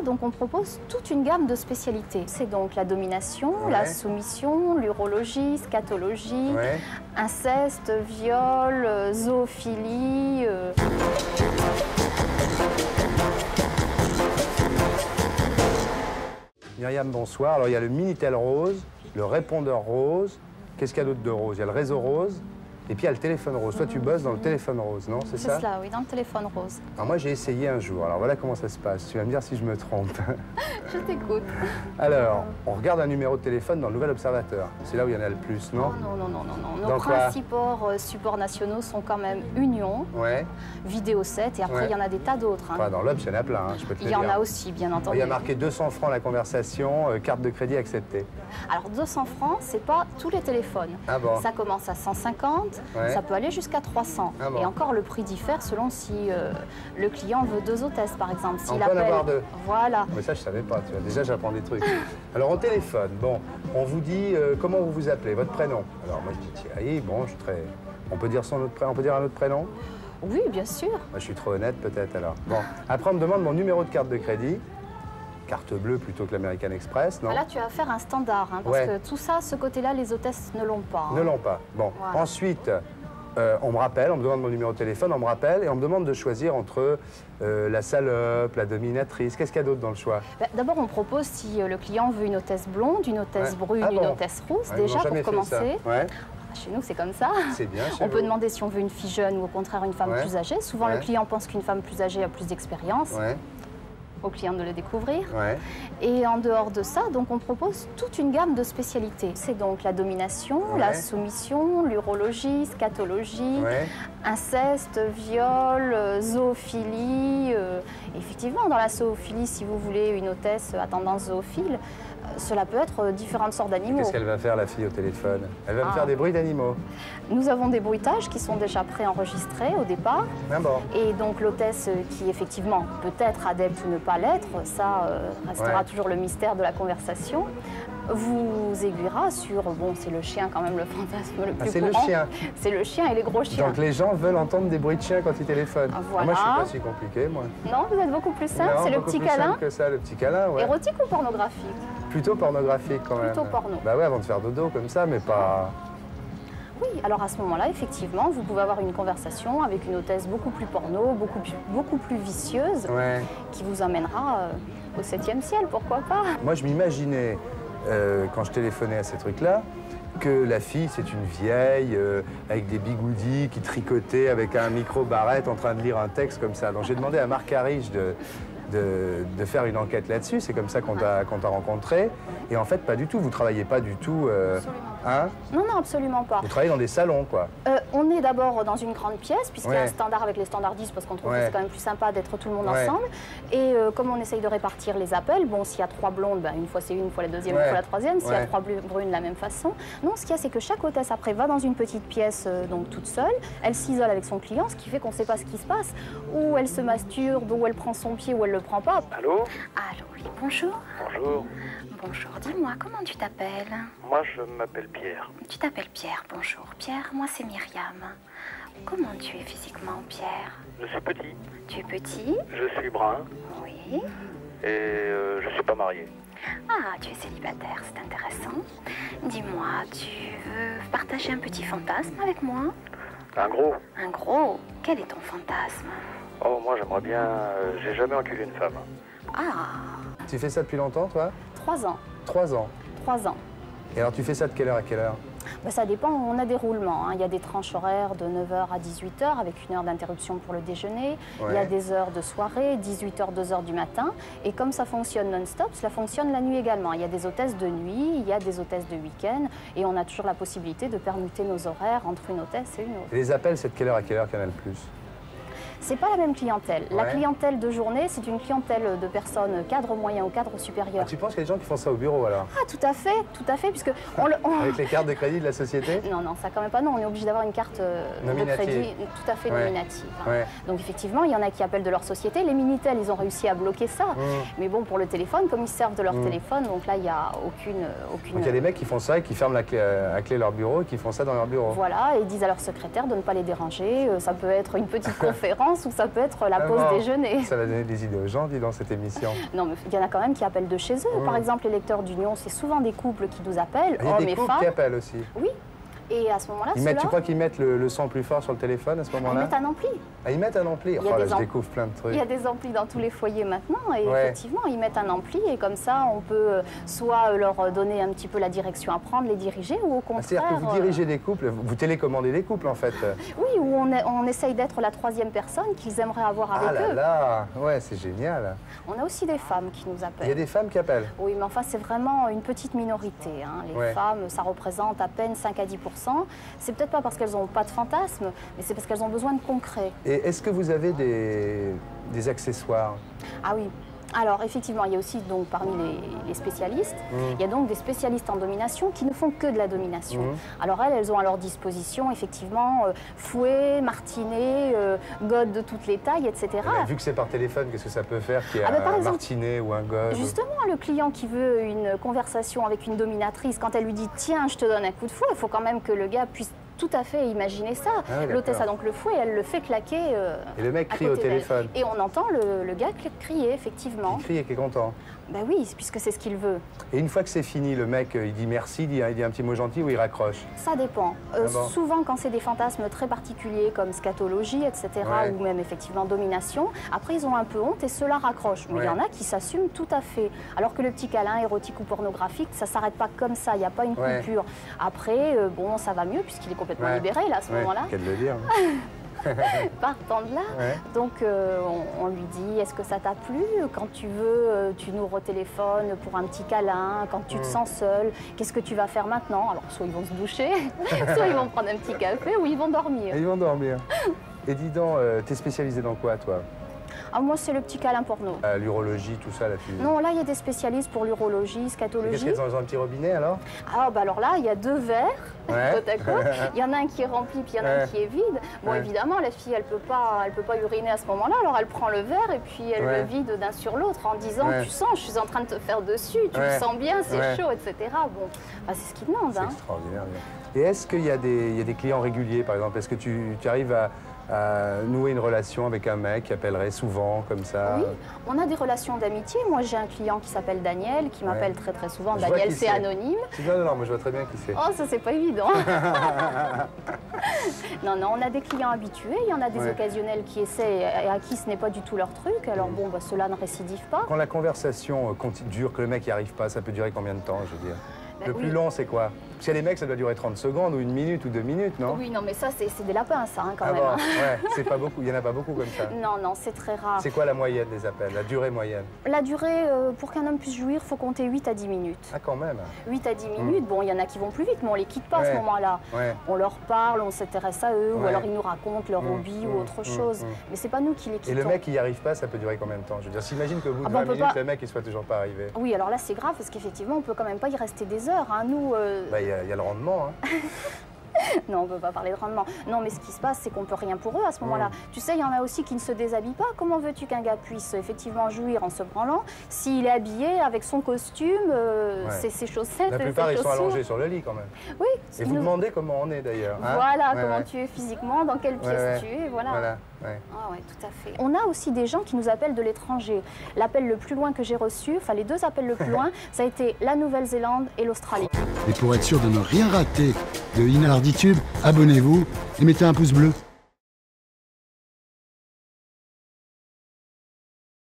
donc on propose toute une gamme de spécialités. C'est donc la domination, la soumission, l'urologie, scatologie, inceste, viol, zoophilie. Myriam, bonsoir. Alors il y a le Minitel rose, le répondeur rose. Qu'est-ce qu'il y a d'autre de rose? Il y a le réseau rose. Et puis il y a le téléphone rose. Toi, tu bosses dans le téléphone rose, non? C'est ça? C'est cela, oui, dans le téléphone rose. Alors moi, j'ai essayé un jour. Alors voilà comment ça se passe. Tu vas me dire si je me trompe. Je t'écoute. Alors, on regarde un numéro de téléphone dans le Nouvel Observateur. C'est là où il y en a le plus, non? Non. Nos principaux supports nationaux sont quand même Union, Vidéo 7, et après, il y en a des tas d'autres. Enfin, dans l'Obs, il y en a plein, je peux te le dire. Il y en a aussi, bien entendu. Il y a marqué 200 francs la conversation, carte de crédit acceptée. Alors, 200 francs, c'est pas tous les téléphones. Ah bon? Ça commence à 150, ça peut aller jusqu'à 300. Ah bon? Et encore, le prix diffère selon si le client veut 2 hôtesses, par exemple. On peut en avoir 2. Voilà. Mais ça, je savais pas, tu vois. Déjà, j'apprends des trucs. Alors, au téléphone, bon, on vous dit comment vous vous appelez, votre prénom. Alors, moi, je dis Thierry, bon, je suis très... On peut dire son autre prénom, on peut dire un autre prénom? Oui, bien sûr. Moi, je suis trop honnête, peut-être, alors. Bon, après, on me demande mon numéro de carte de crédit. Carte bleue plutôt que l'American Express, non? Là, tu as affaire à un standard, hein, parce que tout ça, ce côté-là, les hôtesses ne l'ont pas. Ne l'ont pas. Bon, ensuite, on me rappelle, on me demande mon numéro de téléphone, on me rappelle et on me demande de choisir entre la salope, la dominatrice. Qu'est-ce qu'il y a d'autre dans le choix? D'abord, on propose si le client veut une hôtesse blonde, une hôtesse brune, une hôtesse rousse, déjà pour commencer. Chez nous, c'est comme ça. C'est bien. On peut demander si on veut une fille jeune ou au contraire une femme plus âgée. Souvent, le client pense qu'une femme plus âgée a plus d'expérience. Au client de le découvrir. Et en dehors de ça, donc on propose toute une gamme de spécialités. C'est donc la domination, la soumission, l'urologie, scatologie, inceste, viol, zoophilie. Effectivement, dans la zoophilie, si vous voulez une hôtesse à tendance zoophile, cela peut être différentes sortes d'animaux. Qu'est-ce qu'elle va faire, la fille, au téléphone? Elle va me faire des bruits d'animaux. Nous avons des bruitages qui sont déjà préenregistrés au départ. Et donc l'hôtesse qui, effectivement, peut être adepte ou ne pas l'être, ça restera toujours le mystère de la conversation, vous aiguillera sur... Bon, c'est le chien quand même le fantasme le plus courant. C'est le chien? C'est le chien et les gros chiens. Donc les gens veulent entendre des bruits de chien quand ils téléphonent. Moi, je ne suis pas si compliqué, moi. Non, vous êtes beaucoup plus simple. C'est le petit câlin. Simple que ça, le petit câlin, Érotique ou pornographique? Plutôt pornographique quand même. Plutôt porno. Bah ouais, avant de faire dodo comme ça, mais pas... Oui, alors à ce moment-là, effectivement, vous pouvez avoir une conversation avec une hôtesse beaucoup plus porno, beaucoup plus vicieuse, qui vous amènera au 7e ciel, pourquoi pas? Moi, je m'imaginais, quand je téléphonais à ces trucs-là, que la fille, c'est une vieille, avec des bigoudis, qui tricotait avec un micro-barrette en train de lire un texte comme ça. Donc j'ai demandé à Marc Harich de faire une enquête là-dessus. C'est comme ça qu'on t'a rencontré. Et en fait, pas du tout. Vous travaillez pas du tout... Hein? Non, absolument pas. Vous travaillez dans des salons, quoi. On est d'abord dans une grande pièce, puisqu'il y a un standard avec les standardistes, parce qu'on trouve que c'est quand même plus sympa d'être tout le monde ensemble. Et comme on essaye de répartir les appels, bon, s'il y a 3 blondes, ben, une fois c'est une fois la deuxième, une fois la troisième. S'il y a 3 brunes, la même façon. Non, ce qu'il y a, c'est que chaque hôtesse, après, va dans une petite pièce, donc toute seule. Elle s'isole avec son client, ce qui fait qu'on ne sait pas ce qui se passe. Ou elle se masturbe, ou elle prend son pied, ou elle le prend pas. Allô? Allô, oui, bonjour. Bonjour. Bonjour, dis-moi, comment tu t'appelles? Moi, je m'appelle Pierre. Tu t'appelles Pierre, bonjour. Pierre, moi c'est Myriam. Comment tu es physiquement, Pierre? Je suis petit. Tu es petit? Je suis brun. Oui. Et je suis pas marié. Ah, tu es célibataire, c'est intéressant. Dis-moi, tu veux partager un petit fantasme avec moi? Un gros? Un gros? Quel est ton fantasme? Oh, moi j'aimerais bien... j'ai jamais enculé une femme. Ah. Tu fais ça depuis longtemps, toi? 3 ans. 3 ans? 3 ans. Et alors, tu fais ça de quelle heure à quelle heure? Ben, ça dépend, on a des roulements. Il y a des tranches horaires de 9h à 18h avec 1 heure d'interruption pour le déjeuner. Il y a des heures de soirée, 18h, 2h du matin. Et comme ça fonctionne non-stop, cela fonctionne la nuit également. Il y a des hôtesses de nuit, il y a des hôtesses de week-end. Et on a toujours la possibilité de permuter nos horaires entre une hôtesse et une autre. Et les appels, c'est de quelle heure à quelle heure, Canal+? C'est pas la même clientèle. La clientèle de journée, c'est une clientèle de personnes cadre moyen ou cadre supérieur. Ah, tu penses qu'il y a des gens qui font ça au bureau alors? Ah, tout à fait, puisque... Avec les cartes de crédit de la société? Non, ça quand même pas, non, on est obligé d'avoir une carte de crédit tout à fait nominative. Donc effectivement, il y en a qui appellent de leur société. Les Minitel, ils ont réussi à bloquer ça. Mais bon, pour le téléphone, comme ils servent de leur téléphone, donc là, il n'y a aucune... Donc il y a des mecs qui font ça et qui ferment à clé leur bureau et qui font ça dans leur bureau. Voilà, et ils disent à leur secrétaire de ne pas les déranger. Ça peut être une petite conférence. vacances ou ça peut être la pause déjeuner. Ça va donner des idées aux gens, dis dans cette émission. Non, mais il y en a quand même qui appellent de chez eux. Par exemple, les lecteurs d'Union, c'est souvent des couples qui nous appellent, hommes et femmes. Il y a des couples qui appellent aussi. Oui. Et à ce moment-là, tu crois qu'ils mettent le son plus fort sur le téléphone à ce moment-là? Ils mettent un ampli. Ah, ils mettent un ampli. Oh là, je découvre plein de trucs. Il y a des amplis dans tous les foyers maintenant et effectivement, ils mettent un ampli et comme ça, on peut soit leur donner un petit peu la direction à prendre, les diriger ou au contraire... C'est-à-dire que vous dirigez des couples, vous télécommandez des couples en fait. Oui, où on essaye d'être la troisième personne qu'ils aimeraient avoir avec eux. Ah là là, ouais, c'est génial. On a aussi des femmes qui nous appellent. Il y a des femmes qui appellent? Oui, mais enfin, c'est vraiment une petite minorité. Hein. Les femmes, ça représente à peine 5 à 10%. C'est peut-être pas parce qu'elles n'ont pas de fantasme, mais c'est parce qu'elles ont besoin de concret. Et est-ce que vous avez des accessoires? Ah oui. Alors effectivement, il y a aussi donc parmi les spécialistes, il y a donc des spécialistes en domination qui ne font que de la domination. Alors elles ont à leur disposition effectivement fouet, martinet, god de toutes les tailles, etc. Vu que c'est par téléphone, qu'est-ce que ça peut faire qu'il y a un martinet ou un god? Justement, le client qui veut une conversation avec une dominatrice, quand elle lui dit « tiens, je te donne un coup de fouet », il faut quand même que le gars puisse tout à fait imaginer ça. L'hôtesse a donc le fouet, elle le fait claquer. Et le mec crie au téléphone. Et on entend le gars crier, effectivement. Il crie et qui est content. Ben oui, puisque c'est ce qu'il veut. Et une fois que c'est fini, le mec, il dit merci, il dit un petit mot gentil ou il raccroche? Ça dépend. Souvent, quand c'est des fantasmes très particuliers comme scatologie, etc., ou même effectivement domination, après ils ont un peu honte et ceux-là raccrochent. Mais il y en a qui s'assument tout à fait. Alors que le petit câlin érotique ou pornographique, ça ne s'arrête pas comme ça, il n'y a pas une coupure. Après, bon, ça va mieux puisqu'il est complètement libéré là, à ce moment-là. Qu'elle le dire. Partant de là, donc on lui dit est-ce que ça t'a plu? Quand tu veux, tu nous retéléphones pour un petit câlin. Quand tu te sens seul, qu'est-ce que tu vas faire maintenant? Alors soit ils vont se doucher, soit ils vont prendre un petit café ou ils vont dormir. Et ils vont dormir. Et dis donc, t'es spécialisée dans quoi toi? Ah, moi, c'est le petit câlin porno. L'urologie, tout ça, là, Non, là, il y a des spécialistes pour l'urologie, scatologie. Qu'est-ce qu'il y a dans un petit robinet, alors? Ah, bah alors là, il y a 2 verres, côte à côte. Il y en a un qui est rempli, puis il y en a un qui est vide. Bon, évidemment, la fille, elle peut pas uriner à ce moment-là, alors elle prend le verre et puis elle le vide d'un sur l'autre en disant tu sens, je suis en train de te faire dessus, tu le sens bien, c'est chaud, etc. Bon, bah, c'est ce qu'ils demandent. C'est extraordinaire. Et est-ce qu'il y a des clients réguliers, par exemple? Est-ce que tu arrives à nouer une relation avec un mec qui appellerait souvent comme ça? Oui, on a des relations d'amitié. Moi, j'ai un client qui s'appelle Daniel, qui m'appelle très très souvent. Daniel, c'est anonyme. Non, moi je vois très bien qui c'est. Oh, ça c'est pas évident. Non, on a des clients habitués, il y en a des occasionnels qui essaient et à qui ce n'est pas du tout leur truc. Alors bon, bah, ceux-là ne récidivent pas. Quand la conversation dure, que le mec n'y arrive pas, ça peut durer combien de temps, je veux dire? Le plus long, c'est quoi? Parce que les mecs, ça doit durer 30 secondes ou 1 minute ou 2 minutes, non? Oui, non, mais ça, c'est des lapins, ça, quand même. Bon, c'est pas beaucoup. Il n'y en a pas beaucoup comme ça. Non, c'est très rare. C'est quoi la moyenne des appels, la durée moyenne? La durée, pour qu'un homme puisse jouir, il faut compter 8 à 10 minutes. Ah, quand même. 8 à 10 minutes. Bon, il y en a qui vont plus vite, mais on les quitte pas à ce moment-là. On leur parle, on s'intéresse à eux, ou alors ils nous racontent leur hobby ou autre chose. Mais c'est pas nous qui les quittons. Et le mec qui n'y arrive pas, ça peut durer combien de temps? Je veux dire, s'imagine qu'au bout de 20 minutes, le mec, il soit toujours pas arrivé. Oui, alors là, c'est grave, parce qu'effectivement, on peut quand même pas y rester des heures. Hein. Nous... Il y a le rendement. Hein. Non, on ne peut pas parler de rendement. Non, mais ce qui se passe, c'est qu'on ne peut rien pour eux à ce moment-là. Tu sais, il y en a aussi qui ne se déshabillent pas. Comment veux-tu qu'un gars puisse effectivement jouir en se branlant s'il est habillé avec son costume, ses chaussettes? La plupart, ils sont allongés sur le lit quand même. Oui. Et vous demandez comment on est d'ailleurs. Hein? Voilà, comment tu es physiquement, dans quelle pièce tu es, voilà. Ah ouais, tout à fait. On a aussi des gens qui nous appellent de l'étranger. L'appel le plus loin que j'ai reçu, enfin les 2 appels le plus loin, ça a été la Nouvelle-Zélande et l'Australie. Et pour être sûr de ne rien rater de Inarditube, abonnez-vous et mettez un pouce bleu.